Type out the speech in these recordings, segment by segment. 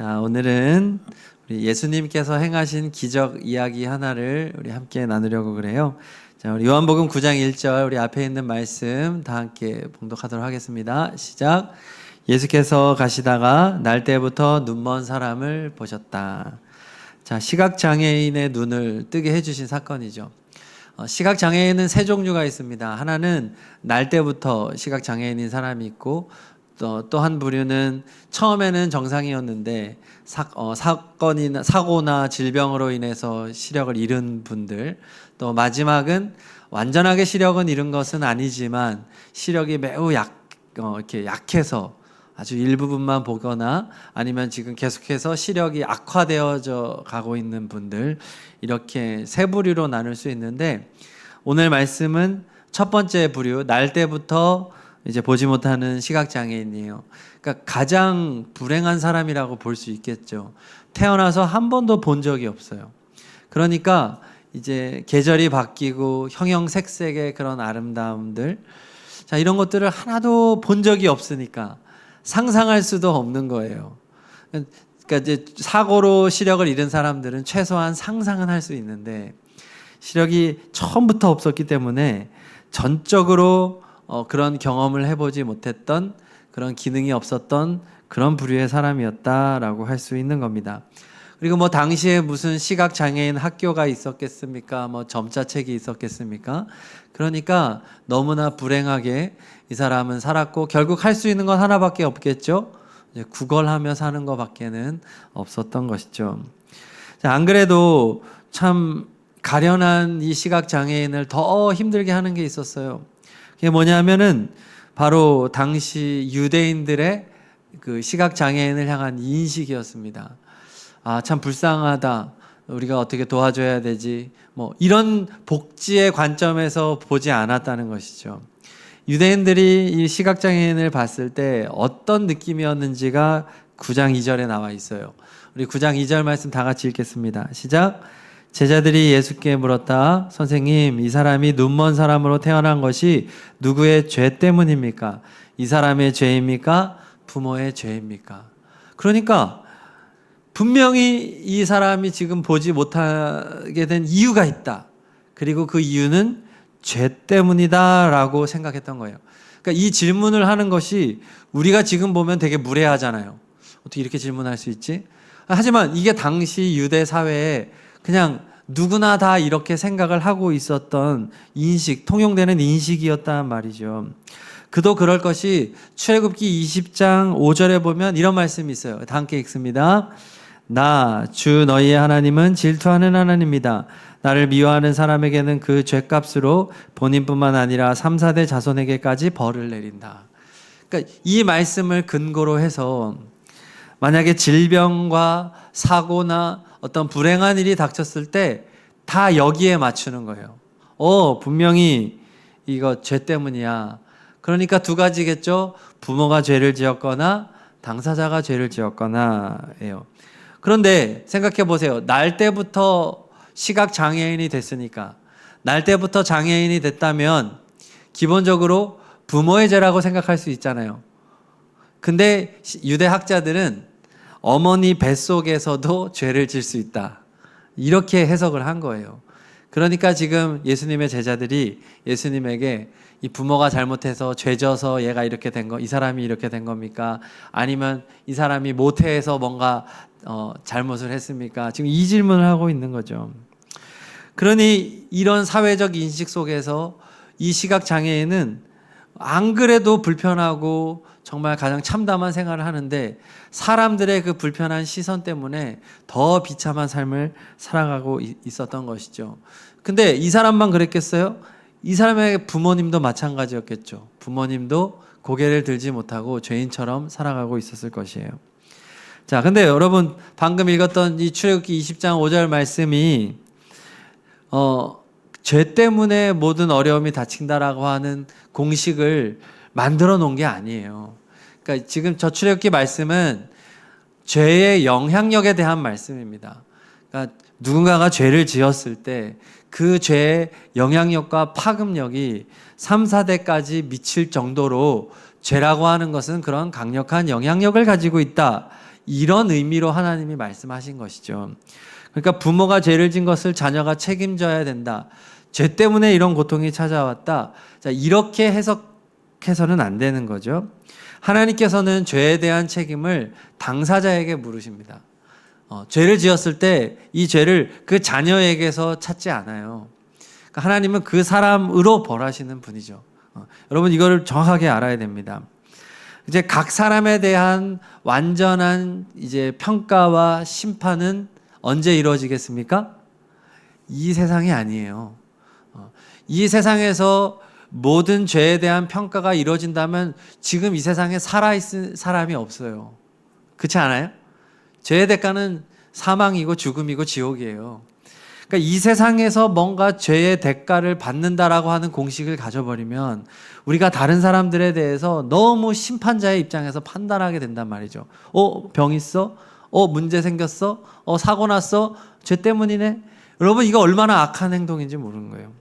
자, 오늘은 우리 예수님께서 행하신 기적 이야기 하나를 우리 함께 나누려고 그래요. 자, 우리 요한복음 9장 1절 우리 앞에 있는 말씀 다 함께 봉독하도록 하겠습니다. 시작. 예수께서 가시다가 날 때부터 눈먼 사람을 보셨다. 자, 시각장애인의 눈을 뜨게 해주신 사건이죠. 시각장애인은 세 종류가 있습니다. 하나는 날 때부터 시각장애인인 사람이 있고, 또 한 부류는 처음에는 정상이었는데 사고나 질병으로 인해서 시력을 잃은 분들, 또 마지막은 완전하게 시력은 잃은 것은 아니지만 시력이 매우 이렇게 약해서 아주 일부분만 보거나 아니면 지금 계속해서 시력이 악화되어져 가고 있는 분들, 이렇게 세 부류로 나눌 수 있는데, 오늘 말씀은 첫 번째 부류, 날 때부터 이제 보지 못하는 시각장애인이에요. 그러니까 가장 불행한 사람이라고 볼 수 있겠죠. 태어나서 한 번도 본 적이 없어요. 그러니까 이제 계절이 바뀌고 형형색색의 그런 아름다움들, 자, 이런 것들을 하나도 본 적이 없으니까 상상할 수도 없는 거예요. 그러니까 이제 사고로 시력을 잃은 사람들은 최소한 상상은 할 수 있는데, 시력이 처음부터 없었기 때문에 전적으로 그런 경험을 해보지 못했던, 그런 기능이 없었던 그런 부류의 사람이었다라고 할 수 있는 겁니다. 그리고 뭐 당시에 무슨 시각장애인 학교가 있었겠습니까? 뭐 점자책이 있었겠습니까? 그러니까 너무나 불행하게 이 사람은 살았고, 결국 할 수 있는 건 하나밖에 없겠죠. 이제 구걸하며 사는 것밖에는 없었던 것이죠. 자, 안 그래도 참 가련한 이 시각장애인을 더 힘들게 하는 게 있었어요. 그게 뭐냐면은 바로 당시 유대인들의 그 시각장애인을 향한 인식이었습니다. 아, 참 불쌍하다. 우리가 어떻게 도와줘야 되지? 뭐 이런 복지의 관점에서 보지 않았다는 것이죠. 유대인들이 이 시각장애인을 봤을 때 어떤 느낌이었는지가 9장 2절에 나와 있어요. 우리 9장 2절 말씀 다 같이 읽겠습니다. 시작. 제자들이 예수께 물었다. 선생님, 이 사람이 눈먼 사람으로 태어난 것이 누구의 죄 때문입니까? 이 사람의 죄입니까? 부모의 죄입니까? 그러니까 분명히 이 사람이 지금 보지 못하게 된 이유가 있다. 그리고 그 이유는 죄 때문이다 라고 생각했던 거예요. 그러니까 이 질문을 하는 것이 우리가 지금 보면 되게 무례하잖아요. 어떻게 이렇게 질문할 수 있지? 하지만 이게 당시 유대 사회에 그냥 누구나 다 이렇게 생각을 하고 있었던 인식, 통용되는 인식이었단 말이죠. 그도 그럴 것이 출애굽기 20장 5절에 보면 이런 말씀이 있어요. 다 함께 읽습니다. 나 주 너희의 하나님은 질투하는 하나님이다. 나를 미워하는 사람에게는 그 죄값으로 본인뿐만 아니라 3, 4대 자손에게까지 벌을 내린다. 그러니까 이 말씀을 근거로 해서 만약에 질병과 사고나 어떤 불행한 일이 닥쳤을 때 다 여기에 맞추는 거예요. 분명히 이거 죄 때문이야. 그러니까 두 가지겠죠. 부모가 죄를 지었거나 당사자가 죄를 지었거나예요. 그런데 생각해 보세요. 날 때부터 시각장애인이 됐으니까, 날 때부터 장애인이 됐다면 기본적으로 부모의 죄라고 생각할 수 있잖아요. 근데 유대 학자들은 어머니 뱃속에서도 죄를 질 수 있다, 이렇게 해석을 한 거예요. 그러니까 지금 예수님의 제자들이 예수님에게 이 부모가 잘못해서 죄져서 얘가 이렇게 된 거, 이 사람이 이렇게 된 겁니까? 아니면 이 사람이 모태에서 뭔가 잘못을 했습니까? 지금 이 질문을 하고 있는 거죠. 그러니 이런 사회적 인식 속에서 이 시각장애인은 안 그래도 불편하고 정말 가장 참담한 생활을 하는데, 사람들의 그 불편한 시선 때문에 더 비참한 삶을 살아가고 있었던 것이죠. 근데 이 사람만 그랬겠어요? 이 사람의 부모님도 마찬가지였겠죠. 부모님도 고개를 들지 못하고 죄인처럼 살아가고 있었을 것이에요. 자, 근데 여러분 방금 읽었던 이 출애굽기 20장 5절 말씀이 죄 때문에 모든 어려움이 닥친다라고 하는 공식을 만들어 놓은 게 아니에요. 그러니까 지금 저 출애굽기 말씀은 죄의 영향력에 대한 말씀입니다. 그러니까 누군가가 죄를 지었을 때 그 죄의 영향력과 파급력이 3, 4대까지 미칠 정도로 죄라고 하는 것은 그런 강력한 영향력을 가지고 있다, 이런 의미로 하나님이 말씀하신 것이죠. 그러니까 부모가 죄를 진 것을 자녀가 책임져야 된다. 죄 때문에 이런 고통이 찾아왔다. 자, 이렇게 해석해서는 안 되는 거죠. 하나님께서는 죄에 대한 책임을 당사자에게 물으십니다. 죄를 지었을 때 이 죄를 그 자녀에게서 찾지 않아요. 그러니까 하나님은 그 사람으로 벌하시는 분이죠. 여러분 이거를 정확하게 알아야 됩니다. 이제 각 사람에 대한 완전한 이제 평가와 심판은 언제 이루어지겠습니까? 이 세상이 아니에요. 이 세상에서 모든 죄에 대한 평가가 이루어진다면 지금 이 세상에 살아있는 사람이 없어요. 그렇지 않아요? 죄의 대가는 사망이고 죽음이고 지옥이에요. 그러니까 이 세상에서 뭔가 죄의 대가를 받는다라고 하는 공식을 가져버리면 우리가 다른 사람들에 대해서 너무 심판자의 입장에서 판단하게 된단 말이죠. 병 있어? 문제 생겼어? 사고 났어? 죄 때문이네? 여러분 이거 얼마나 악한 행동인지 모르는 거예요.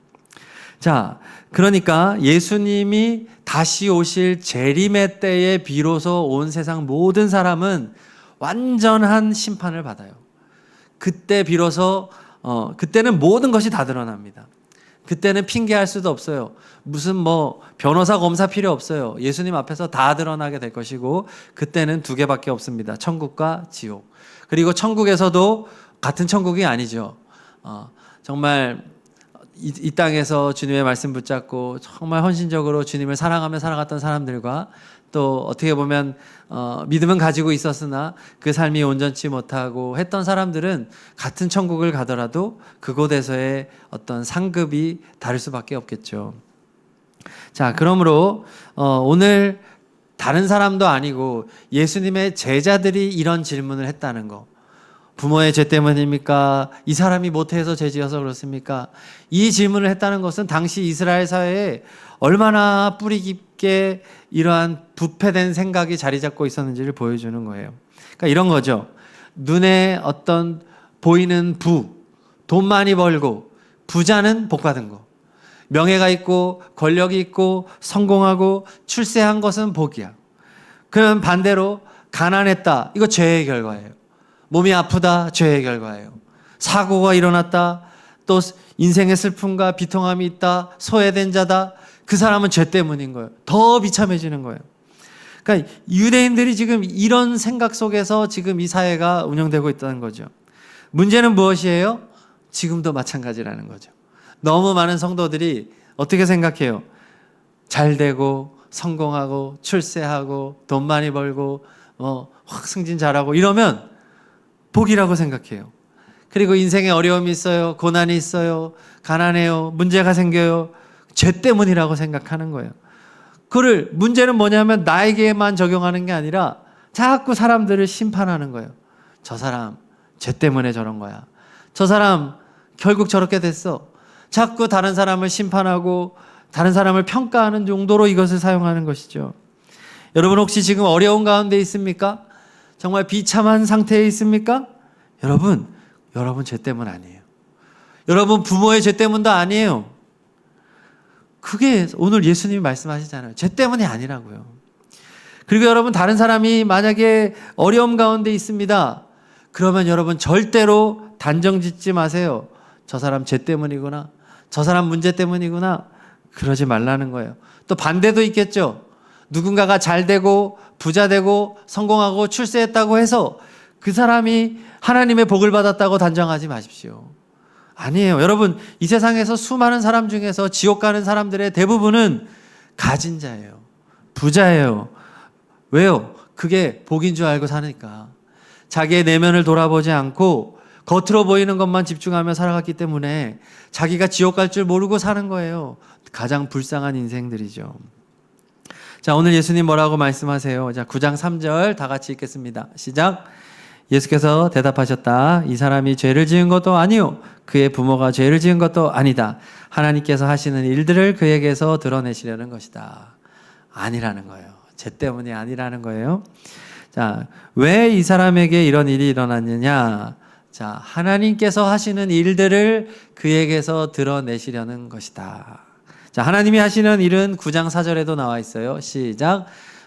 자, 그러니까 예수님이 다시 오실 재림의 때에 비로소 온 세상 모든 사람은 완전한 심판을 받아요. 그때 비로소 그때는 모든 것이 다 드러납니다. 그때는 핑계할 수도 없어요. 무슨 변호사 검사 필요 없어요. 예수님 앞에서 다 드러나게 될 것이고 그때는 두 개밖에 없습니다. 천국과 지옥. 그리고 천국에서도 같은 천국이 아니죠. 정말 이 땅에서 주님의 말씀 붙잡고 정말 헌신적으로 주님을 사랑하며 살아갔던 사람들과 또 어떻게 보면 믿음은 가지고 있었으나 그 삶이 온전치 못하고 했던 사람들은 같은 천국을 가더라도 그곳에서의 어떤 상급이 다를 수밖에 없겠죠. 자, 그러므로 오늘 다른 사람도 아니고 예수님의 제자들이 이런 질문을 했다는 거. 부모의 죄 때문입니까? 이 사람이 못해서 죄 지어서 그렇습니까? 이 질문을 했다는 것은 당시 이스라엘 사회에 얼마나 뿌리 깊게 이러한 부패된 생각이 자리 잡고 있었는지를 보여주는 거예요. 그러니까 이런 거죠. 눈에 어떤 보이는 돈 많이 벌고 부자는 복 받은 거. 명예가 있고 권력이 있고 성공하고 출세한 것은 복이야. 그럼 반대로 가난했다. 이거 죄의 결과예요. 몸이 아프다. 죄의 결과예요. 사고가 일어났다. 또 인생의 슬픔과 비통함이 있다. 소외된 자다. 그 사람은 죄 때문인 거예요. 더 비참해지는 거예요. 그러니까 유대인들이 지금 이런 생각 속에서 지금 이 사회가 운영되고 있다는 거죠. 문제는 무엇이에요? 지금도 마찬가지라는 거죠. 너무 많은 성도들이 어떻게 생각해요? 잘 되고 성공하고 출세하고 돈 많이 벌고 확 승진 잘하고 이러면 복이라고 생각해요. 그리고 인생에 어려움이 있어요. 고난이 있어요. 가난해요. 문제가 생겨요. 죄 때문이라고 생각하는 거예요. 문제는 뭐냐면 나에게만 적용하는 게 아니라 자꾸 사람들을 심판하는 거예요. 저 사람 죄 때문에 저런 거야. 저 사람 결국 저렇게 됐어. 자꾸 다른 사람을 심판하고 다른 사람을 평가하는 용도로 이것을 사용하는 것이죠. 여러분 혹시 지금 어려운 가운데 있습니까? 정말 비참한 상태에 있습니까? 여러분 죄 때문 아니에요. 여러분 부모의 죄 때문도 아니에요. 그게 오늘 예수님이 말씀하시잖아요. 죄 때문이 아니라고요. 그리고 여러분 다른 사람이 만약에 어려움 가운데 있습니다. 그러면 여러분 절대로 단정 짓지 마세요. 저 사람 죄 때문이구나. 저 사람 문제 때문이구나. 그러지 말라는 거예요. 또 반대도 있겠죠. 누군가가 잘 되고 부자 되고 성공하고 출세했다고 해서 그 사람이 하나님의 복을 받았다고 단정하지 마십시오. 아니에요. 여러분 이 세상에서 수많은 사람 중에서 지옥 가는 사람들의 대부분은 가진 자예요. 부자예요. 왜요? 그게 복인 줄 알고 사니까. 자기의 내면을 돌아보지 않고 겉으로 보이는 것만 집중하며 살아갔기 때문에 자기가 지옥 갈 줄 모르고 사는 거예요. 가장 불쌍한 인생들이죠. 자, 오늘 예수님 뭐라고 말씀하세요? 자, 9장 3절 다 같이 읽겠습니다. 시작. 예수께서 대답하셨다. 이 사람이 죄를 지은 것도 아니요 그의 부모가 죄를 지은 것도 아니다. 하나님께서 하시는 일들을 그에게서 드러내시려는 것이다. 아니라는 거예요. 죄 때문이 아니라는 거예요. 자, 왜 이 사람에게 이런 일이 일어났느냐? 자, 하나님께서 하시는 일들을 그에게서 드러내시려는 것이다. 자, 하나님이 하시는 일은 9장 4절에도 나와 있어요. 시작.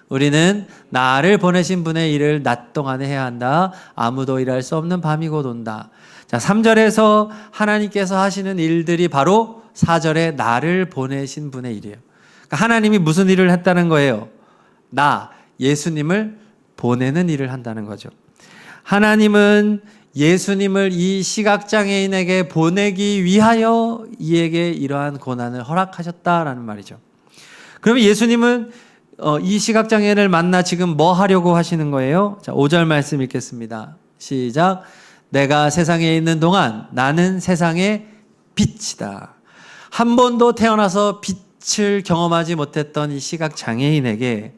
우리는 나를 보내신 분의 일을 낮 동안에 해야 한다. 아무도 일할 수 없는 밤이 곧 온다. 자, 3절에서 하나님께서 하시는 일들이 바로 4절에 나를 보내신 분의 일이에요. 그러니까 하나님이 무슨 일을 했다는 거예요? 예수님을 보내는 일을 한다는 거죠. 하나님은 예수님을 이 시각장애인에게 보내기 위하여 이에게 이러한 고난을 허락하셨다라는 말이죠. 그러면 예수님은 이 시각장애인을 만나 지금 뭐 하려고 하시는 거예요? 자, 5절 말씀 읽겠습니다. 시작. 내가 세상에 있는 동안 나는 세상의 빛이다. 한 번도 태어나서 빛을 경험하지 못했던 이 시각장애인에게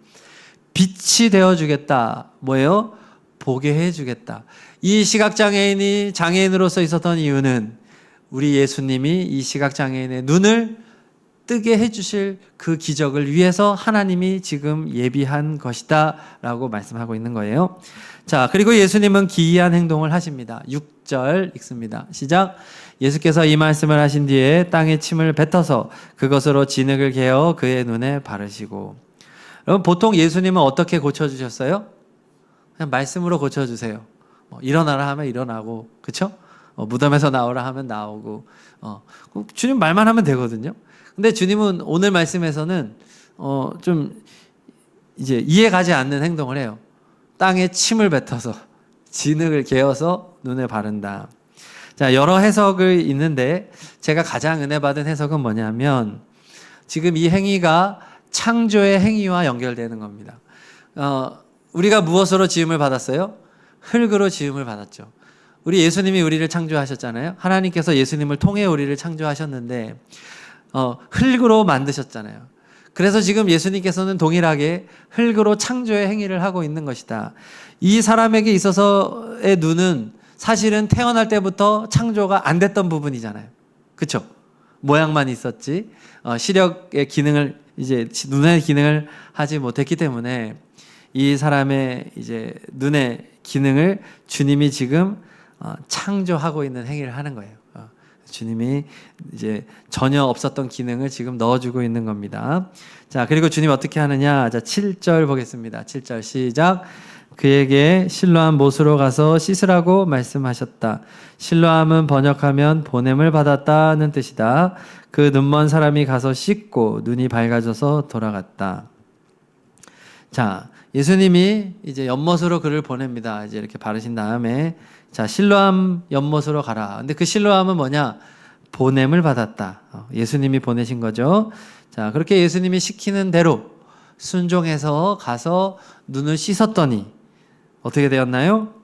빛이 되어주겠다. 뭐예요? 보게 해주겠다. 이 시각장애인이 장애인으로서 있었던 이유는 우리 예수님이 이 시각장애인의 눈을 뜨게 해주실 그 기적을 위해서 하나님이 지금 예비한 것이다 라고 말씀하고 있는 거예요. 자, 그리고 예수님은 기이한 행동을 하십니다. 6절 읽습니다. 시작. 예수께서 이 말씀을 하신 뒤에 땅에 침을 뱉어서 그것으로 진흙을 개어 그의 눈에 바르시고. 여러분, 보통 예수님은 어떻게 고쳐주셨어요? 그냥 말씀으로 고쳐주세요. 일어나라 하면 일어나고, 그쵸? 무덤에서 나오라 하면 나오고, 주님 말만 하면 되거든요. 근데 주님은 오늘 말씀에서는 좀 이제 이해가지 않는 행동을 해요. 땅에 침을 뱉어서 진흙을 개어서 눈에 바른다. 자, 여러 해석이 있는데 제가 가장 은혜 받은 해석은 뭐냐면 지금 이 행위가 창조의 행위와 연결되는 겁니다. 우리가 무엇으로 지음을 받았어요? 흙으로 지음을 받았죠. 우리 예수님이 우리를 창조하셨잖아요. 하나님께서 예수님을 통해 우리를 창조하셨는데 흙으로 만드셨잖아요. 그래서 지금 예수님께서는 동일하게 흙으로 창조의 행위를 하고 있는 것이다. 이 사람에게 있어서의 눈은 사실은 태어날 때부터 창조가 안 됐던 부분이잖아요. 그렇죠? 모양만 있었지 시력의 기능을 이제 눈의 기능을 하지 못했기 때문에 이 사람의 이제 눈의 기능을 주님이 지금 창조하고 있는 행위를 하는 거예요. 주님이 이제 전혀 없었던 기능을 지금 넣어주고 있는 겁니다. 자, 그리고 주님 어떻게 하느냐? 자, 7절 보겠습니다. 7절 시작. 그에게 실로암 못으로 가서 씻으라고 말씀하셨다. 실로암은 번역하면 보냄을 받았다는 뜻이다. 그 눈먼 사람이 가서 씻고 눈이 밝아져서 돌아갔다. 자, 예수님이 이제 연못으로 그를 보냅니다. 이제 이렇게 바르신 다음에 자, 실로암 연못으로 가라. 근데 그 실로암은 뭐냐? 보냄을 받았다. 예수님이 보내신 거죠. 자, 그렇게 예수님이 시키는 대로 순종해서 가서 눈을 씻었더니 어떻게 되었나요?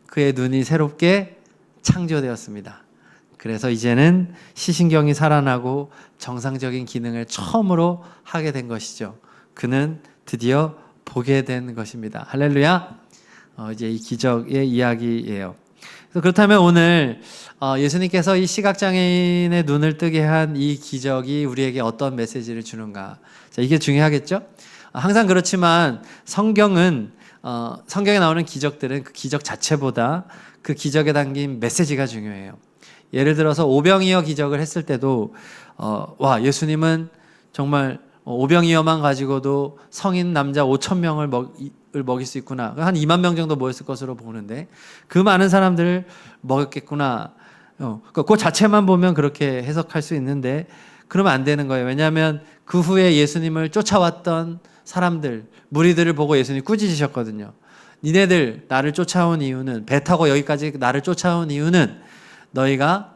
그의 눈이 새롭게 창조되었습니다. 그래서 이제는 시신경이 살아나고 정상적인 기능을 처음으로 하게 된 것이죠. 그는 드디어 보게 된 것입니다. 할렐루야. 이제 이 기적의 이야기예요. 그렇다면 오늘 예수님께서 이 시각장애인의 눈을 뜨게 한 이 기적이 우리에게 어떤 메시지를 주는가? 자, 이게 중요하겠죠? 항상 그렇지만 성경은 성경에 나오는 기적들은 그 기적 자체보다 그 기적에 담긴 메시지가 중요해요. 예를 들어서 오병이어 기적을 했을 때도 예수님은 정말 오병이어만 가지고도 성인 남자 5,000명을 먹일 수 있구나. 한 2만 명 정도 모였을 것으로 보는데 그 많은 사람들을 먹였겠구나. 그 자체만 보면 그렇게 해석할 수 있는데 그러면 안 되는 거예요. 왜냐하면 그 후에 예수님을 쫓아왔던 사람들, 무리들을 보고 예수님이 꾸짖으셨거든요. 니네들 나를 쫓아온 이유는 배 타고 여기까지 나를 쫓아온 이유는 너희가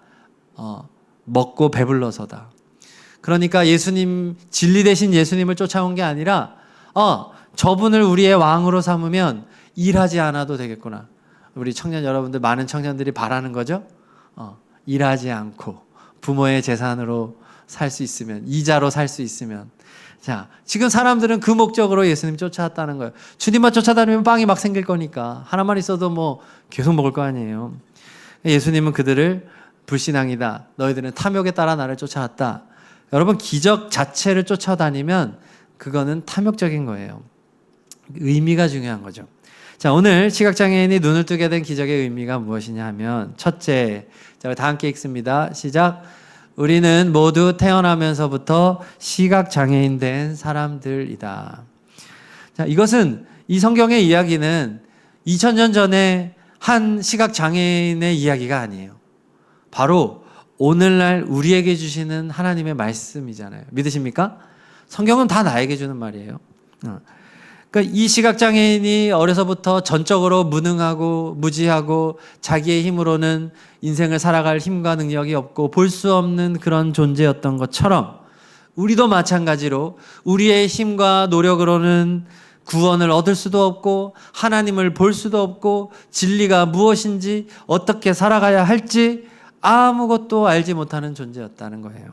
먹고 배불러서다. 그러니까 예수님 진리 대신 예수님을 쫓아온 게 아니라 저분을 우리의 왕으로 삼으면 일하지 않아도 되겠구나. 우리 청년 여러분들 많은 청년들이 바라는 거죠. 일하지 않고 부모의 재산으로 살 수 있으면 이자로 살 수 있으면 자 지금 사람들은 그 목적으로 예수님 쫓아왔다는 거예요. 주님만 쫓아다니면 빵이 막 생길 거니까 하나만 있어도 뭐 계속 먹을 거 아니에요. 예수님은 그들을 불신앙이다. 너희들은 탐욕에 따라 나를 쫓아왔다. 여러분 기적 자체를 쫓아다니면 그거는 탐욕적인 거예요. 의미가 중요한 거죠. 자, 오늘 시각장애인이 눈을 뜨게 된 기적의 의미가 무엇이냐 하면 첫째, 자, 다 함께 읽습니다. 시작. 우리는 모두 태어나면서부터 시각장애인 된 사람들이다. 자, 이 성경의 이야기는 2000년 전에 한 시각장애인의 이야기가 아니에요. 바로 오늘날 우리에게 주시는 하나님의 말씀이잖아요. 믿으십니까? 성경은 다 나에게 주는 말이에요. 그러니까 이 시각장애인이 어려서부터 전적으로 무능하고 무지하고 자기의 힘으로는 인생을 살아갈 힘과 능력이 없고 볼 수 없는 그런 존재였던 것처럼 우리도 마찬가지로 우리의 힘과 노력으로는 구원을 얻을 수도 없고 하나님을 볼 수도 없고 진리가 무엇인지 어떻게 살아가야 할지 아무것도 알지 못하는 존재였다는 거예요.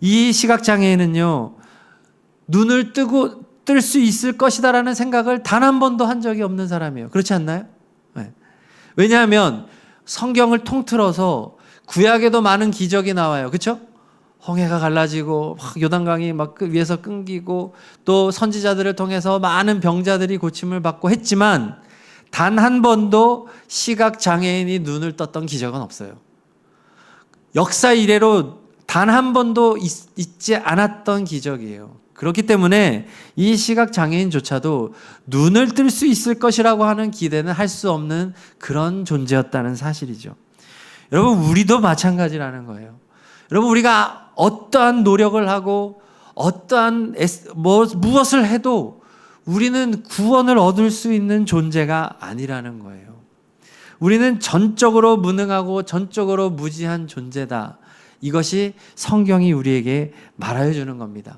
이 시각장애인은요, 눈을 뜰 수 있을 것이다라는 생각을 단 한 번도 한 적이 없는 사람이에요. 그렇지 않나요? 네. 왜냐하면 성경을 통틀어서 구약에도 많은 기적이 나와요. 그렇죠? 홍해가 갈라지고 막 요단강이 막 위에서 끊기고 또 선지자들을 통해서 많은 병자들이 고침을 받고 했지만 단 한 번도 시각장애인이 눈을 떴던 기적은 없어요. 역사 이래로 단 한 번도 있지 않았던 기적이에요. 그렇기 때문에 이 시각장애인조차도 눈을 뜰 수 있을 것이라고 하는 기대는 할 수 없는 그런 존재였다는 사실이죠. 여러분, 우리도 마찬가지라는 거예요. 여러분, 우리가 어떠한 노력을 하고 어떠한 무엇을 해도 우리는 구원을 얻을 수 있는 존재가 아니라는 거예요. 우리는 전적으로 무능하고 전적으로 무지한 존재다. 이것이 성경이 우리에게 말하여 주는 겁니다.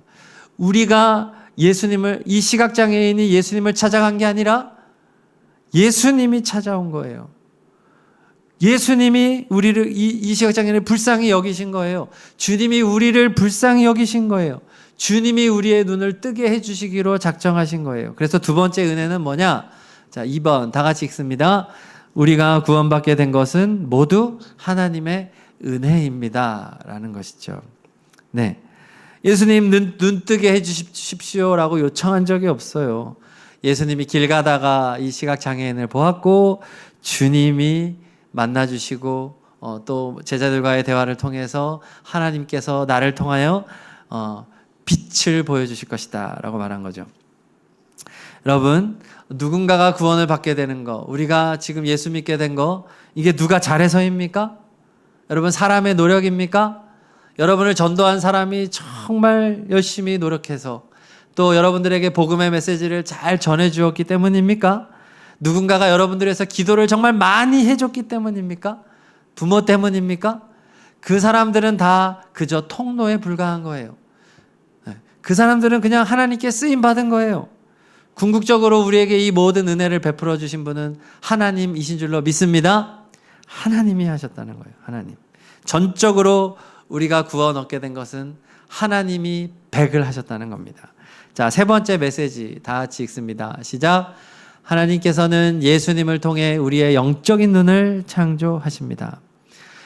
우리가 이 시각장애인이 예수님을 찾아간 게 아니라 예수님이 찾아온 거예요. 예수님이 이 시각장애인을 불쌍히 여기신 거예요. 주님이 우리를 불쌍히 여기신 거예요. 주님이 우리의 눈을 뜨게 해주시기로 작정하신 거예요. 그래서 두 번째 은혜는 뭐냐? 자, 2번 다 같이 읽습니다. 우리가 구원받게 된 것은 모두 하나님의 은혜입니다. 라는 것이죠. 네. 예수님 눈 뜨게 해주십시오라고 요청한 적이 없어요. 예수님이 길 가다가 이 시각장애인을 보았고 주님이 만나주시고 또 제자들과의 대화를 통해서 하나님께서 나를 통하여 빛을 보여주실 것이다 라고 말한 거죠. 여러분, 누군가가 구원을 받게 되는 거, 우리가 지금 예수 믿게 된 거, 이게 누가 잘해서입니까? 여러분, 사람의 노력입니까? 여러분을 전도한 사람이 정말 열심히 노력해서 또 여러분들에게 복음의 메시지를 잘 전해주었기 때문입니까? 누군가가 여러분들을 위해서 기도를 정말 많이 해줬기 때문입니까? 부모 때문입니까? 그 사람들은 다 그저 통로에 불과한 거예요. 그 사람들은 그냥 하나님께 쓰임받은 거예요. 궁극적으로 우리에게 이 모든 은혜를 베풀어 주신 분은 하나님이신 줄로 믿습니다. 하나님이 하셨다는 거예요. 하나님. 전적으로 우리가 구원 얻게 된 것은 하나님이 100을 하셨다는 겁니다. 자, 세 번째 메시지 다 같이 읽습니다. 시작. 하나님께서는 예수님을 통해 우리의 영적인 눈을 창조하십니다.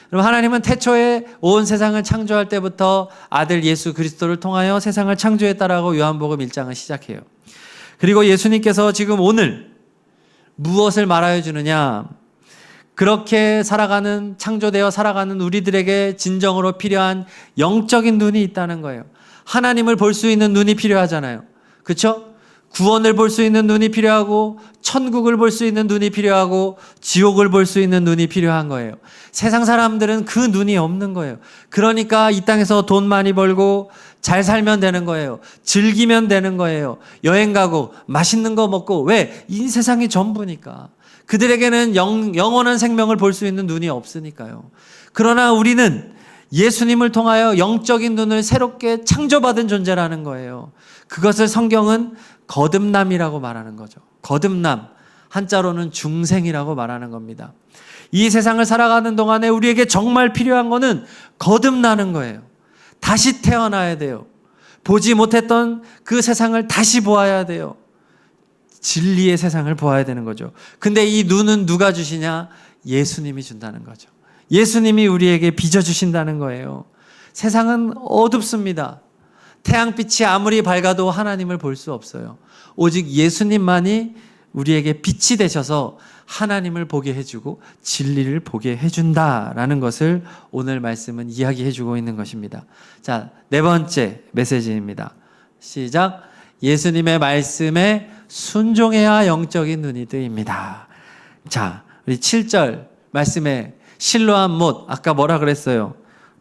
그럼 하나님은 태초에 온 세상을 창조할 때부터 아들 예수 그리스도를 통하여 세상을 창조했다라고 요한복음 1장을 시작해요. 그리고 예수님께서 지금 오늘 무엇을 말하여 주느냐? 그렇게 창조되어 살아가는 우리들에게 진정으로 필요한 영적인 눈이 있다는 거예요. 하나님을 볼 수 있는 눈이 필요하잖아요. 그렇죠? 구원을 볼 수 있는 눈이 필요하고 천국을 볼 수 있는 눈이 필요하고 지옥을 볼 수 있는 눈이 필요한 거예요. 세상 사람들은 그 눈이 없는 거예요. 그러니까 이 땅에서 돈 많이 벌고 잘 살면 되는 거예요. 즐기면 되는 거예요. 여행 가고 맛있는 거 먹고. 왜? 이 세상이 전부니까. 그들에게는 영원한 생명을 볼 수 있는 눈이 없으니까요. 그러나 우리는 예수님을 통하여 영적인 눈을 새롭게 창조받은 존재라는 거예요. 그것을 성경은 거듭남이라고 말하는 거죠. 거듭남, 한자로는 중생이라고 말하는 겁니다. 이 세상을 살아가는 동안에 우리에게 정말 필요한 거는 거듭나는 거예요. 다시 태어나야 돼요. 보지 못했던 그 세상을 다시 보아야 돼요. 진리의 세상을 보아야 되는 거죠. 근데 이 눈은 누가 주시냐? 예수님이 준다는 거죠. 예수님이 우리에게 빚어주신다는 거예요. 세상은 어둡습니다. 태양빛이 아무리 밝아도 하나님을 볼 수 없어요. 오직 예수님만이 우리에게 빛이 되셔서 하나님을 보게 해주고 진리를 보게 해준다라는 것을 오늘 말씀은 이야기해주고 있는 것입니다. 자, 네 번째 메시지입니다. 시작. 예수님의 말씀에 순종해야 영적인 눈이 뜨입니다. 자, 우리 7절 말씀에 실로암 못, 아까 뭐라 그랬어요?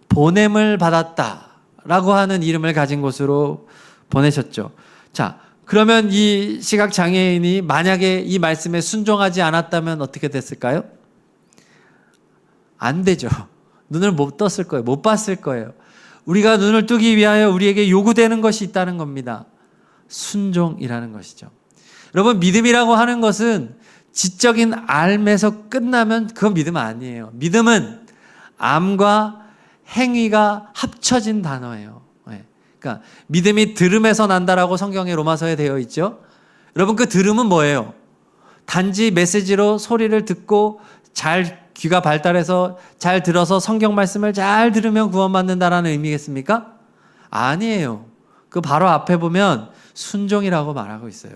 보냄을 받았다 라고 하는 이름을 가진 곳으로 보내셨죠. 자, 그러면 이 시각장애인이 만약에 이 말씀에 순종하지 않았다면 어떻게 됐을까요? 안 되죠. 눈을 못 떴을 거예요. 못 봤을 거예요. 우리가 눈을 뜨기 위하여 우리에게 요구되는 것이 있다는 겁니다. 순종이라는 것이죠. 여러분, 믿음이라고 하는 것은 지적인 알에서 끝나면 그건 믿음 아니에요. 믿음은 암과 행위가 합쳐진 단어예요. 그러니까 믿음이 들음에서 난다라고 성경의 로마서에 되어 있죠. 여러분, 그 들음은 뭐예요? 단지 메시지로 소리를 듣고 잘 귀가 발달해서 잘 들어서 성경 말씀을 잘 들으면 구원받는다라는 의미겠습니까? 아니에요. 그 바로 앞에 보면 순종이라고 말하고 있어요.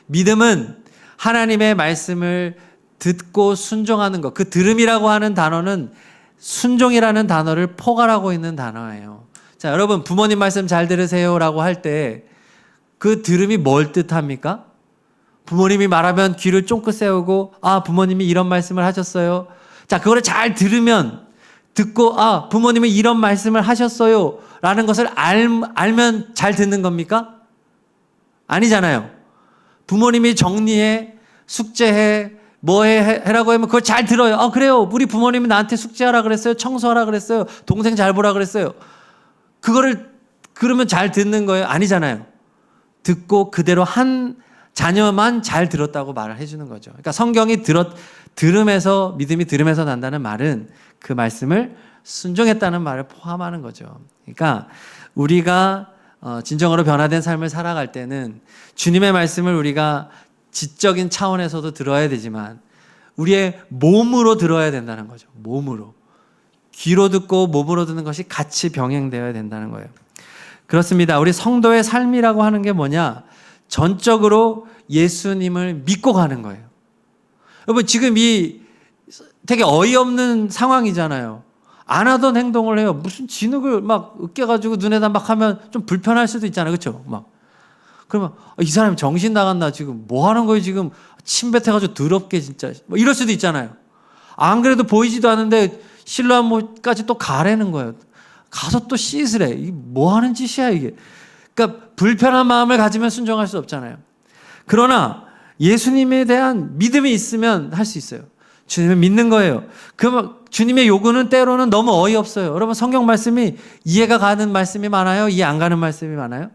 믿음은 하나님의 말씀을 듣고 순종하는 것. 그 들음이라고 하는 단어는 순종이라는 단어를 포괄하고 있는 단어예요. 자, 여러분, 부모님 말씀 잘 들으세요라고 할 때 그 들음이 뭘 뜻합니까? 부모님이 말하면 귀를 쫑긋 세우고, 아, 부모님이 이런 말씀을 하셨어요. 자, 그거를 잘 들으면, 듣고, 아, 부모님이 이런 말씀을 하셨어요 라는 것을 알면 잘 듣는 겁니까? 아니잖아요. 부모님이 정리해, 숙제해, 해라고 하면 그걸 잘 들어요. 아, 그래요. 우리 부모님이 나한테 숙제하라 그랬어요. 청소하라 그랬어요. 동생 잘 보라 그랬어요. 그거를 그러면 잘 듣는 거예요? 아니잖아요. 듣고 그대로 한 자녀만 잘 들었다고 말을 해주는 거죠. 그러니까 성경이 들음에서, 믿음이 들음에서 난다는 말은 그 말씀을 순종했다는 말을 포함하는 거죠. 그러니까 우리가 진정으로 변화된 삶을 살아갈 때는 주님의 말씀을 우리가 지적인 차원에서도 들어야 되지만 우리의 몸으로 들어야 된다는 거죠. 몸으로. 귀로 듣고 몸으로 듣는 것이 같이 병행되어야 된다는 거예요. 그렇습니다. 우리 성도의 삶이라고 하는 게 뭐냐? 전적으로 예수님을 믿고 가는 거예요. 여러분, 지금 이 되게 어이없는 상황이잖아요. 안 하던 행동을 해요. 무슨 진흙을 막 으깨가지고 눈에다 막 하면 좀 불편할 수도 있잖아요. 그렇죠? 막. 그러면 이 사람이 정신 나갔나? 지금 뭐 하는 거예요? 지금 침 뱉어가지고 더럽게 진짜. 뭐 이럴 수도 있잖아요. 안 그래도 보이지도 않는데 실로암 못까지 또 가라는 거예요. 가서 또 씻으래. 이게 뭐 하는 짓이야 이게. 그러니까 불편한 마음을 가지면 순종할 수 없잖아요. 그러나 예수님에 대한 믿음이 있으면 할 수 있어요. 주님을 믿는 거예요. 그러면 주님의 요구는 때로는 너무 어이없어요. 여러분, 성경 말씀이 이해가 가는 말씀이 많아요? 이해 안 가는 말씀이 많아요?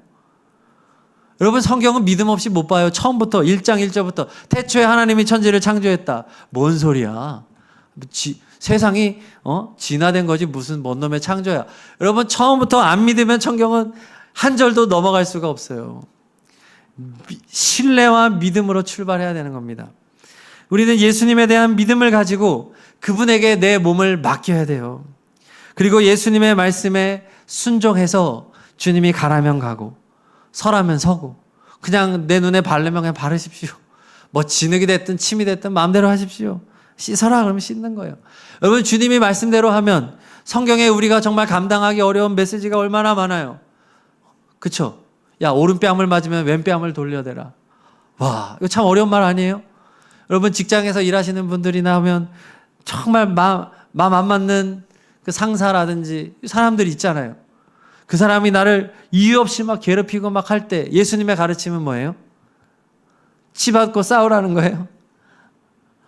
여러분, 성경은 믿음 없이 못 봐요. 처음부터 1장 1절부터 태초에 하나님이 천지를 창조했다. 뭔 소리야? 세상이 진화된 거지 무슨 뭔 놈의 창조야. 여러분, 처음부터 안 믿으면 성경은 한 절도 넘어갈 수가 없어요. 신뢰와 믿음으로 출발해야 되는 겁니다. 우리는 예수님에 대한 믿음을 가지고 그분에게 내 몸을 맡겨야 돼요. 그리고 예수님의 말씀에 순종해서 주님이 가라면 가고 서라면 서고 그냥 내 눈에 바르면 그냥 바르십시오. 뭐 진흙이 됐든 침이 됐든 마음대로 하십시오. 씻어라 그러면 씻는 거예요. 여러분, 주님이 말씀대로 하면 성경에 우리가 정말 감당하기 어려운 메시지가 얼마나 많아요. 그쵸? 야, 오른뺨을 맞으면 왼뺨을 돌려대라. 와, 이거 참 어려운 말 아니에요? 여러분, 직장에서 일하시는 분들이나 하면 정말 마음 안 맞는 그 상사라든지 사람들이 있잖아요. 그 사람이 나를 이유 없이 막 괴롭히고 막 할 때 예수님의 가르침은 뭐예요? 치받고 싸우라는 거예요.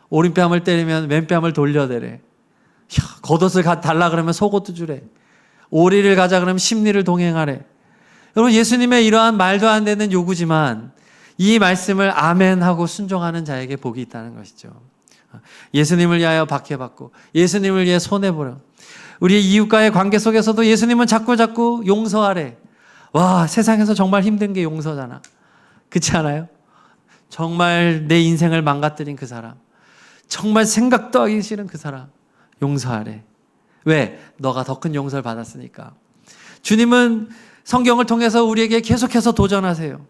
오른뺨을 때리면 왼뺨을 돌려대래. 겉옷을 달라 그러면 속옷도 주래. 오리를 가자 그러면 십리를 동행하래. 여러분, 예수님의 이러한 말도 안 되는 요구지만 이 말씀을 아멘하고 순종하는 자에게 복이 있다는 것이죠. 예수님을 위하여 박해받고 예수님을 위해 손해보라. 우리의 이웃과의 관계 속에서도 예수님은 자꾸 용서하래. 와, 세상에서 정말 힘든 게 용서잖아. 그렇지 않아요? 정말 내 인생을 망가뜨린 그 사람, 정말 생각도 하기 싫은 그 사람 용서하래. 왜? 너가 더 큰 용서를 받았으니까. 주님은 성경을 통해서 우리에게 계속해서 도전하세요.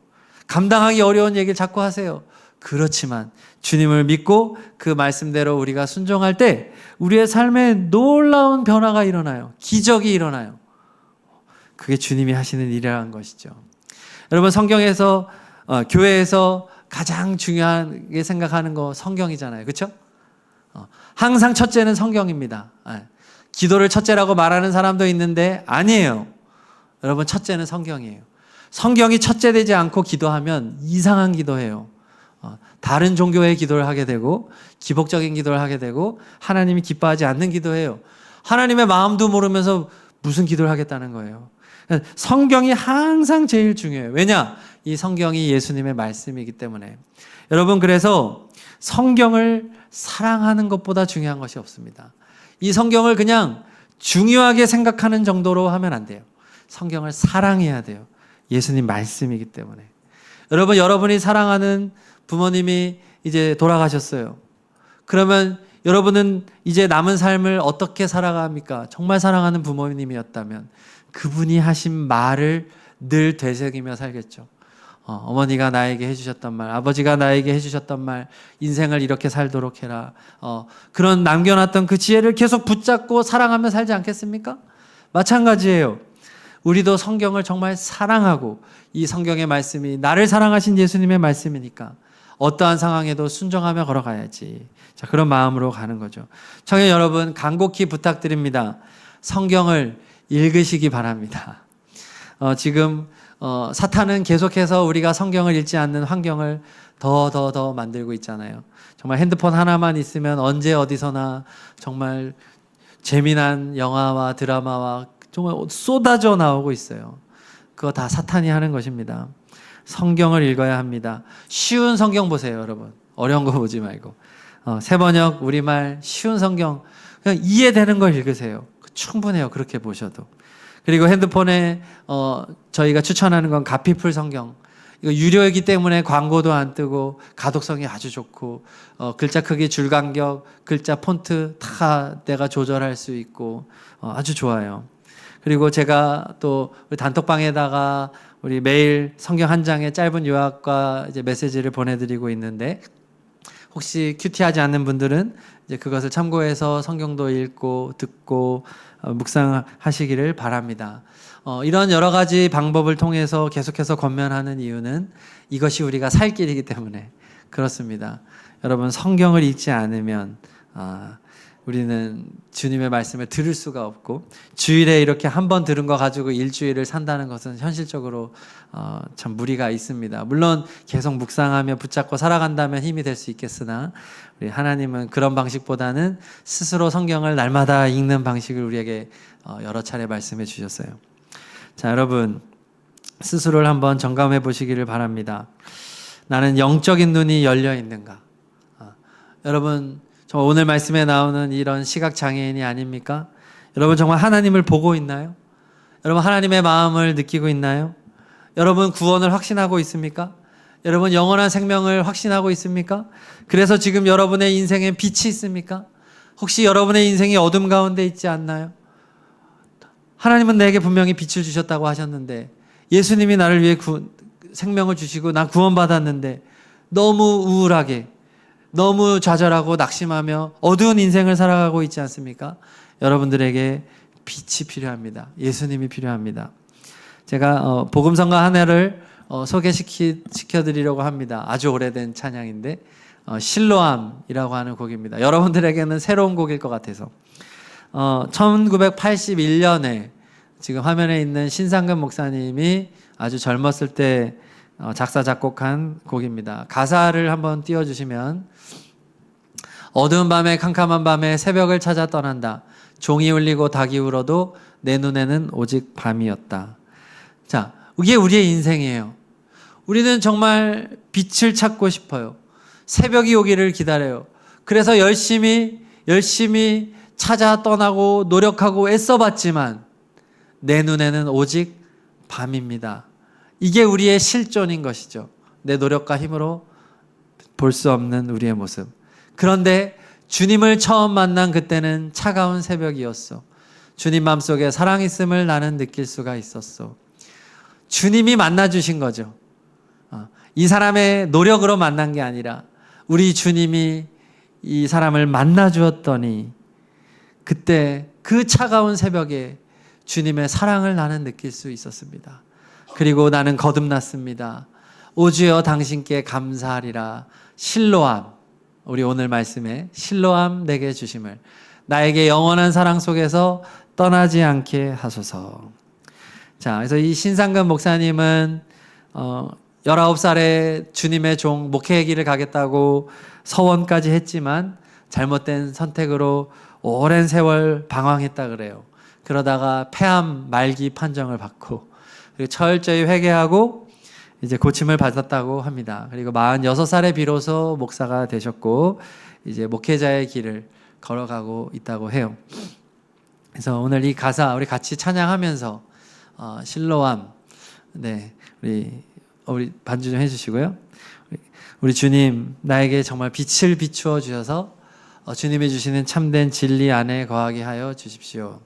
감당하기 어려운 얘기를 자꾸 하세요. 그렇지만 주님을 믿고 그 말씀대로 우리가 순종할 때 우리의 삶에 놀라운 변화가 일어나요. 기적이 일어나요. 그게 주님이 하시는 일이라는 것이죠. 여러분, 성경에서 교회에서 가장 중요하게 생각하는 거 성경이잖아요. 그렇죠? 항상 첫째는 성경입니다. 기도를 첫째라고 말하는 사람도 있는데 아니에요. 여러분, 첫째는 성경이에요. 성경이 첫째 되지 않고 기도하면 이상한 기도해요. 다른 종교의 기도를 하게 되고 기복적인 기도를 하게 되고 하나님이 기뻐하지 않는 기도해요. 하나님의 마음도 모르면서 무슨 기도를 하겠다는 거예요. 성경이 항상 제일 중요해요. 왜냐? 이 성경이 예수님의 말씀이기 때문에. 여러분, 그래서 성경을 사랑하는 것보다 중요한 것이 없습니다. 이 성경을 그냥 중요하게 생각하는 정도로 하면 안 돼요. 성경을 사랑해야 돼요. 예수님 말씀이기 때문에. 여러분, 여러분이 사랑하는 부모님이 이제 돌아가셨어요. 그러면 여러분은 이제 남은 삶을 어떻게 살아갑니까? 정말 사랑하는 부모님이었다면 그분이 하신 말을 늘 되새기며 살겠죠. 어머니가 나에게 해주셨던 말, 아버지가 나에게 해주셨던 말, 인생을 이렇게 살도록 해라. 그런 남겨놨던 그 지혜를 계속 붙잡고 사랑하며 살지 않겠습니까? 마찬가지예요. 우리도 성경을 정말 사랑하고 이 성경의 말씀이 나를 사랑하신 예수님의 말씀이니까 어떠한 상황에도 순종하며 걸어가야지. 자, 그런 마음으로 가는 거죠. 청년 여러분, 간곡히 부탁드립니다. 성경을 읽으시기 바랍니다. 지금 사탄은 계속해서 우리가 성경을 읽지 않는 환경을 더 만들고 있잖아요. 정말 핸드폰 하나만 있으면 언제 어디서나 정말 재미난 영화와 드라마와 정말 쏟아져 나오고 있어요. 그거 다 사탄이 하는 것입니다. 성경을 읽어야 합니다. 쉬운 성경 보세요, 여러분. 어려운 거 보지 말고. 새번역, 우리말, 쉬운 성경. 그냥 이해되는 걸 읽으세요. 충분해요, 그렇게 보셔도. 그리고 핸드폰에 저희가 추천하는 건 가피풀 성경. 이거 유료이기 때문에 광고도 안 뜨고 가독성이 아주 좋고 글자 크기, 줄 간격, 글자 폰트 다 내가 조절할 수 있고 아주 좋아요. 그리고 제가 또 우리 단톡방에다가 우리 매일 성경 한 장의 짧은 요약과 이제 메시지를 보내드리고 있는데 혹시 큐티하지 않는 분들은 이제 그것을 참고해서 성경도 읽고 듣고 묵상하시기를 바랍니다. 이런 여러 가지 방법을 통해서 계속해서 권면하는 이유는 이것이 우리가 살 길이기 때문에 그렇습니다. 여러분, 성경을 읽지 않으면 우리는 주님의 말씀을 들을 수가 없고 주일에 이렇게 한 번 들은 거 가지고 일주일을 산다는 것은 현실적으로 참 무리가 있습니다. 물론 계속 묵상하며 붙잡고 살아간다면 힘이 될 수 있겠으나 우리 하나님은 그런 방식보다는 스스로 성경을 날마다 읽는 방식을 우리에게 여러 차례 말씀해 주셨어요. 자, 여러분, 스스로를 한번 점검해 보시기를 바랍니다. 나는 영적인 눈이 열려 있는가? 여러분, 정말 오늘 말씀에 나오는 이런 시각장애인이 아닙니까? 여러분, 정말 하나님을 보고 있나요? 여러분, 하나님의 마음을 느끼고 있나요? 여러분, 구원을 확신하고 있습니까? 여러분, 영원한 생명을 확신하고 있습니까? 그래서 지금 여러분의 인생에 빛이 있습니까? 혹시 여러분의 인생이 어둠 가운데 있지 않나요? 하나님은 내게 분명히 빛을 주셨다고 하셨는데 예수님이 나를 위해 생명을 주시고 나 구원받았는데 너무 우울하게 너무 좌절하고 낙심하며 어두운 인생을 살아가고 있지 않습니까? 여러분들에게 빛이 필요합니다. 예수님이 필요합니다. 제가 복음성가 한 해를 소개시켜드리려고 합니다. 아주 오래된 찬양인데 실로암이라고 하는 곡입니다. 여러분들에게는 새로운 곡일 것 같아서 1981년에 지금 화면에 있는 신상근 목사님이 아주 젊었을 때 작사 작곡한 곡입니다. 가사를 한번 띄워주시면 어두운 밤에 캄캄한 밤에 새벽을 찾아 떠난다. 종이 울리고 닭이 울어도 내 눈에는 오직 밤이었다. 자, 이게 우리의 인생이에요. 우리는 정말 빛을 찾고 싶어요. 새벽이 오기를 기다려요. 그래서 열심히 찾아 떠나고 노력하고 애써봤지만 내 눈에는 오직 밤입니다. 이게 우리의 실존인 것이죠. 내 노력과 힘으로 볼 수 없는 우리의 모습. 그런데 주님을 처음 만난 그때는 차가운 새벽이었어. 주님 마음속에 사랑 있음을 나는 느낄 수가 있었어. 주님이 만나주신 거죠. 이 사람의 노력으로 만난 게 아니라 우리 주님이 이 사람을 만나주었더니 그때 그 차가운 새벽에 주님의 사랑을 나는 느낄 수 있었습니다. 그리고 나는 거듭났습니다. 오 주여 당신께 감사하리라. 실로암, 우리 오늘 말씀에 실로암 내게 주심을, 나에게 영원한 사랑 속에서 떠나지 않게 하소서. 자, 그래서 이 신상근 목사님은 19살에 주님의 종 목회의 길을 가겠다고 서원까지 했지만 잘못된 선택으로 오랜 세월 방황했다 그래요. 그러다가 폐암 말기 판정을 받고, 그리고 철저히 회개하고 이제 고침을 받았다고 합니다. 그리고 46살에 비로소 목사가 되셨고 이제 목회자의 길을 걸어가고 있다고 해요. 그래서 오늘 이 가사 우리 같이 찬양하면서 실로암, 네, 우리 반주 좀 해주시고요. 우리 주님, 나에게 정말 빛을 비추어 주셔서 주님이 주시는 참된 진리 안에 거하게 하여 주십시오.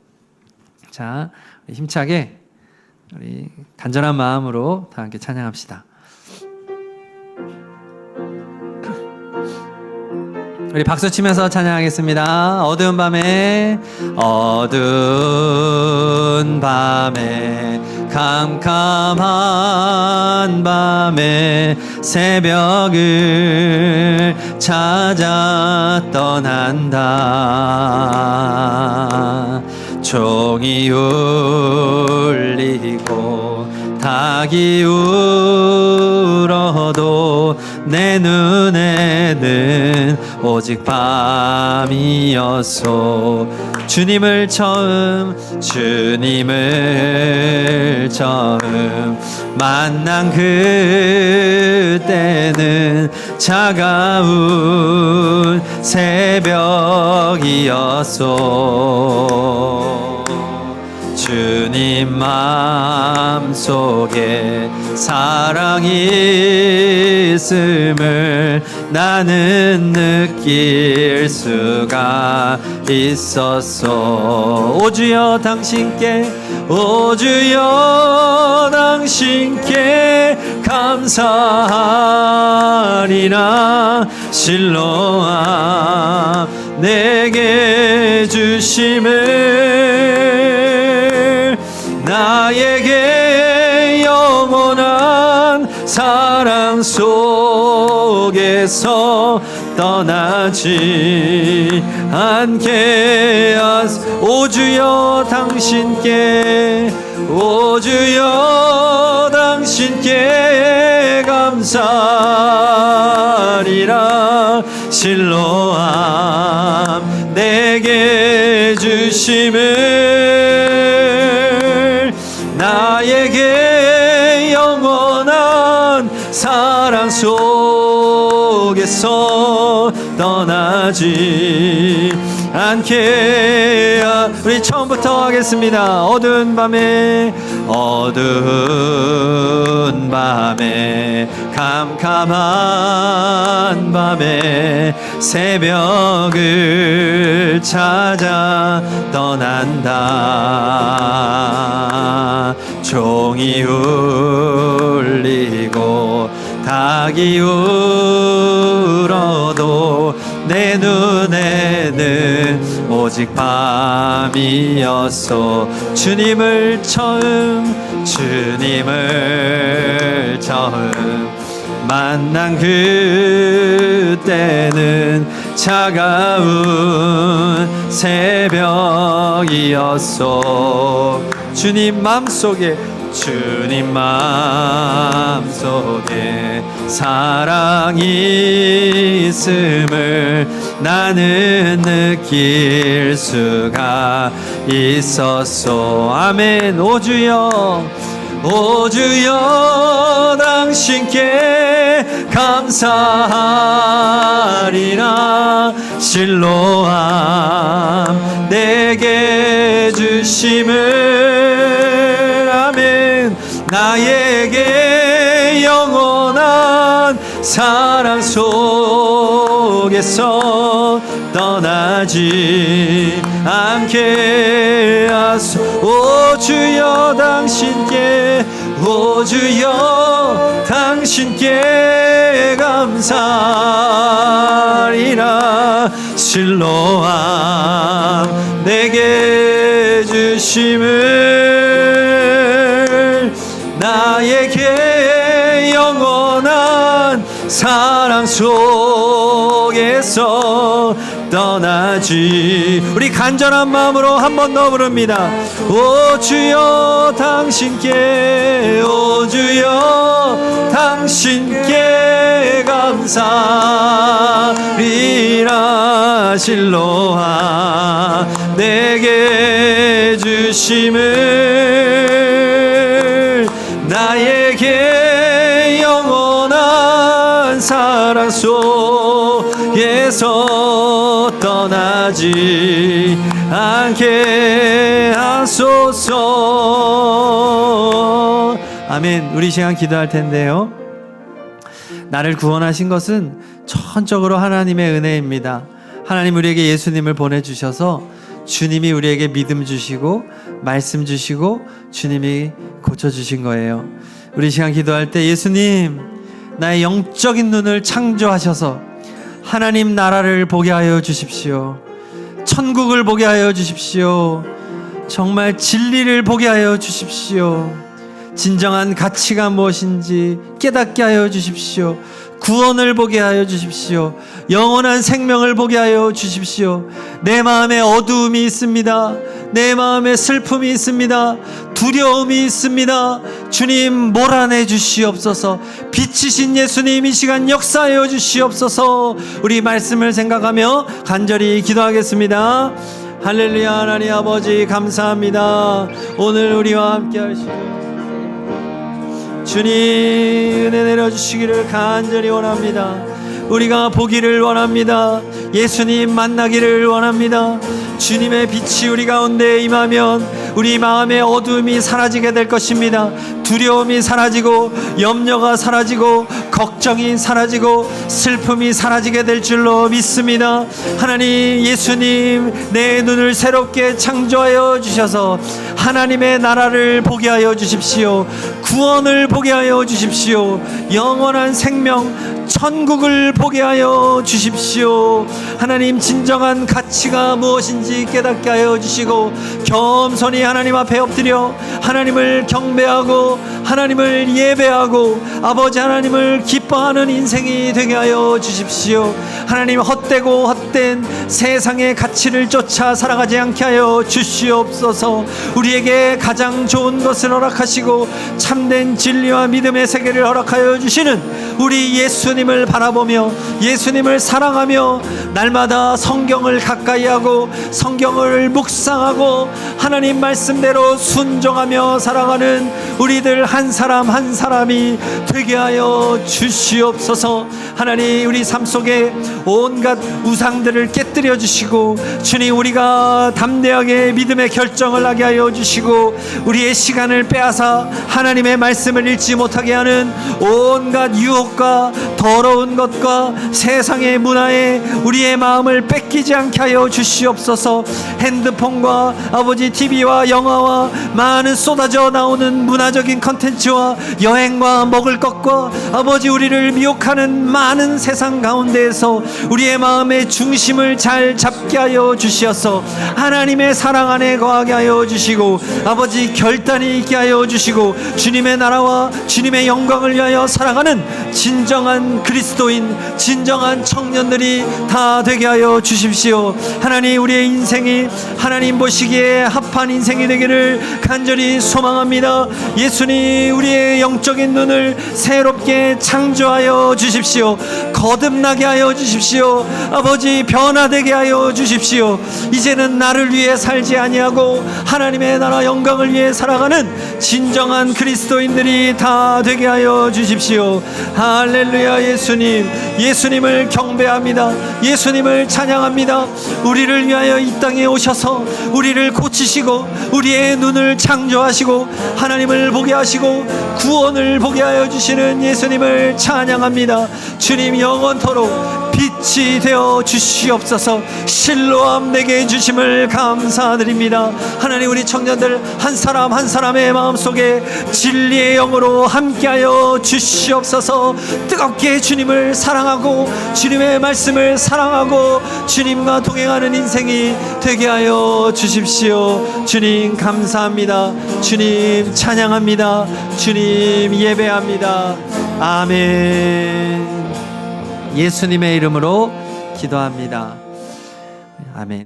자, 우리 힘차게 우리 간절한 마음으로 다 함께 찬양합시다. 우리 박수 치면서 찬양하겠습니다. 어두운 밤에 캄캄한 밤에 새벽을 찾아 떠난다. 종이 울리고 닭이 울어도 내 눈에는 오직 밤이었소. 주님을 처음 만난 그때는 차가운 새벽이었소. 주님 마음속에 사랑이 있음을 나는 느낄 수가 있었어. 오 주여 당신께, 오 주여 당신께 감사하리라. 실로암 내게 주심을, 나에게 영원한 사랑 속에서 떠나지 않게 하소서. 오 주여 당신께, 오 주여 당신께 감사하리라. 실로암 내게 주심을, 나에게 영원한 사랑 속에서 떠나지 않게 우리 처음부터 하겠습니다. 어두운 밤에 캄캄한 밤에 새벽을 찾아 떠난다. 종이 울리고 닭이 울어도 내 눈에는 오직 밤이었소. 주님을 처음 만난 그때는 차가운 새벽이었소. 주님 마음속에 사랑이 있음을 나는 느낄 수가 있었소. 아멘. 오 주여, 오 주여 당신께 감사하리라. 실로암 내게 주심을, 아멘. 나에게 영원한 사랑 속에서 떠나지 않게 하소. 오 주여 당신께, 오 주여 당신께 감사하리라. 실로암 내게 주심을, 나에게 영원한 떠나지. 우리 간절한 마음으로 한 번 더 부릅니다. 오 주여 당신께, 오 주여 당신께 감사리라. 실로하 내게 주심을, 나에게 영원한 사랑 속에서 떠나지 않게 하소서. 아멘. 우리 시간 기도할 텐데요, 나를 구원하신 것은 전적으로 하나님의 은혜입니다. 하나님 우리에게 예수님을 보내주셔서 주님이 우리에게 믿음 주시고 말씀 주시고 주님이 고쳐주신 거예요. 우리 시간 기도할 때, 예수님 나의 영적인 눈을 창조하셔서 하나님 나라를 보게 하여 주십시오. 천국을 보게 하여 주십시오. 정말 진리를 보게 하여 주십시오. 진정한 가치가 무엇인지 깨닫게 하여 주십시오. 구원을 보게 하여 주십시오. 영원한 생명을 보게 하여 주십시오. 내 마음에 어두움이 있습니다. 내 마음에 슬픔이 있습니다. 두려움이 있습니다. 주님 몰아내 주시옵소서. 빛이신 예수님 이 시간 역사하여 주시옵소서. 우리 말씀을 생각하며 간절히 기도하겠습니다. 할렐루야. 하나님 아버지 감사합니다. 오늘 우리와 함께 하시고 주님 은혜 내려주시기를 간절히 원합니다. 우리가 보기를 원합니다. 예수님 만나기를 원합니다. 주님의 빛이 우리 가운데 임하면 우리 마음의 어두움이 사라지게 될 것입니다. 두려움이 사라지고 염려가 사라지고 걱정이 사라지고 슬픔이 사라지게 될 줄로 믿습니다. 하나님, 예수님 내 눈을 새롭게 창조하여 주셔서 하나님의 나라를 보게 하여 주십시오. 구원을 보게 하여 주십시오. 영원한 생명 천국을 보게 하여 주십시오. 하나님, 진정한 가치가 무엇인지 깨닫게 하여 주시고 겸손히 하나님 앞에 엎드려 하나님을 경배하고 하나님을 예배하고 아버지 하나님을 기뻐하는 인생이 되게 하여 주십시오. 하나님, 헛되고 헛된 세상의 가치를 쫓아 살아가지 않게 하여 주시옵소서. 우리에게 가장 좋은 것을 허락하시고 참된 진리와 믿음의 세계를 허락하여 주시는 우리 예수님을 바라보며 예수님을 사랑하며 날마다 성경을 가까이 하고 성경을 묵상하고 하나님 말씀대로 순종하며 살아가는 우리들 한 사람 한 사람이 되게 하여 주시옵소서. 하나님, 우리 삶 속에 온갖 우상들을 깨뜨려 주시고 주님, 우리가 담대하게 믿음의 결정을 하게 하여 주시고 우리의 시간을 빼앗아 하나님의 말씀을 읽지 못하게 하는 온갖 유혹과 더러운 것과 세상의 문화에 우리의 마음을 뺏기지 않게 하여 주시옵소서. 핸드폰과 아버지 TV와 영화와 많은 쏟아져 나오는 문화적인 컨텐츠와 여행과 먹을 것과 아버지 우리를 미혹하는 많은 세상 가운데에서 우리의 마음의 중심을 잘 잡게 하여 주시어서 하나님의 사랑 안에 거하게 하여 주시고 아버지 결단이 있게 하여 주시고 주님의 나라와 주님의 영광을 위하여 살아가는 진정한 그리스도인, 진정한 청년들이 다 되게 하여 주십시오. 하나님, 우리의 인생이 하나님 보시기에 합한 인생이 되기를 간절히 소망합니다. 예수님, 우리의 영적인 눈을 새롭게 창조하여 주십시오. 거듭나게 하여 주십시오. 아버지, 변화되게 하여 주십시오. 이제는 나를 위해 살지 아니하고 하나님의 나라 영광을 위해 살아가는 진정한 그리스도인들이 다 되게 하여 주십시오. 할렐루야. 예수님, 예수님을 경배합니다. 예수님을 찬양합니다. 우리를 위하여 이 땅에 오셔서 우리를 고치시고 우리의 눈을 창조하시고 하나님을 보게 하시고 구원을 보게 하여 주시는 예수님을 찬양합니다. 주님, 영원토록 빛이 되어 주시옵소서. 실로암 내게 주심을 감사드립니다. 하나님, 우리 청년들 한 사람 한 사람의 마음속에 진리의 영으로 함께하여 주시옵소서. 뜨겁게 주님을 사랑하고 주님의 말씀을 사랑하고 주님과 동행하는 인생이 되게 하여 주십시오. 주님 감사합니다. 주님 찬양합니다. 주님 예배합니다. 아멘. 예수님의 이름으로 기도합니다. 아멘.